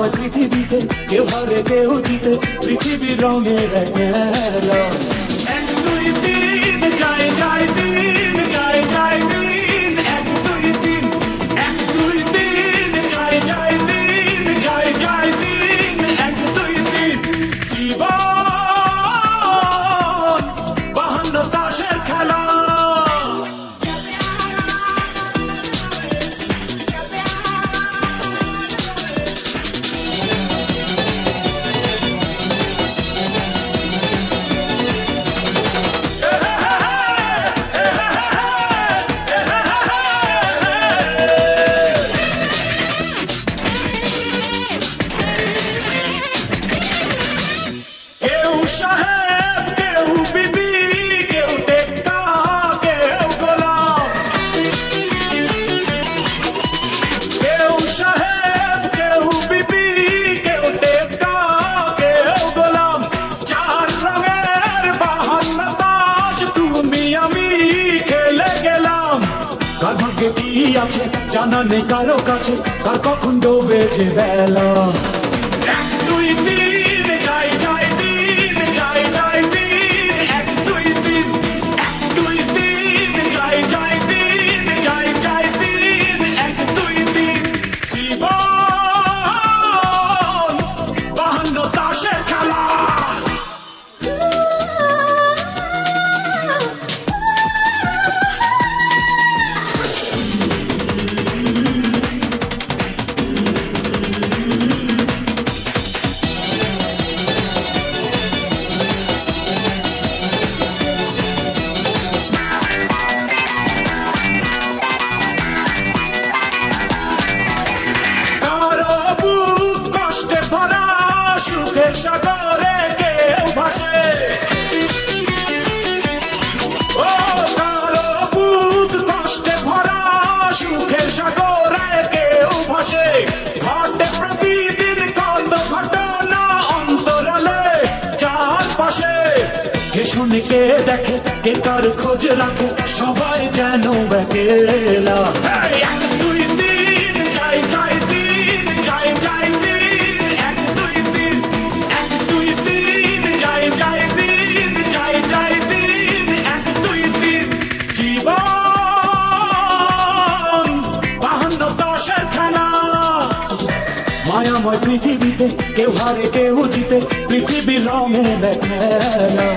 মায়াময় পৃথিবীতে কেউ হারে কেউ জিতে, পৃথিবীর রঙের এক মেলা। এক দুই তিন যায় যায় দিন, যায় যায় দিন, এক দুই তিন, এক দুই তিন যায় যায় দিন, যায় যায় দিন, এক দুই তিন। জীবন 52 তাসের খেলা। কেউ সাহেব, কেউ বিবি, কেউ টেক্কা, কেউ গোলাম। কেউ সাহেব, কেউ বিবি, কেউ টেক্কা, কেউ গোলাম। চার রঙের 52 তাস তুমি আমি খেলে গেলাম। কার ভাগ্যে কি আছে জানা নেই কারো কাছে, কার কখন ডোবেছে বেলা। এক দুই তিন যায় যায় দিন, যায় যায় দিন, এক দুই তিন, এক দুই তিন যায় যায় দিন, যায় যায় দিন, এক দুই তিন। জীবন 52 তাসের খেলা। কারো বুক কষ্টে ভরা, সুখের সাগরে কেউ ভাসে। ও কারো বুক কষ্টে ভরা, সুখের সাগরে কেউ ভাসে। ঘটে প্রতিদিন কত ঘটনা অন্তরালে চারপাশে। কে শুনে কে দেখে, কে কার খোঁজ রাখে, সবাই যেন একেলা। এক দুই তিন যায় যায় দিন, যায় যায় দিন, এক দুই তিন, এক দুই তিন যায় যায় দিন, যায় যায় দিন, এক দুই তিন। জীবন 52 তাসের খেলা। মায়াময় পৃথিবীতে কেউ হারে কেউ জিতে, পৃথিবীর রঙের এক মেলা।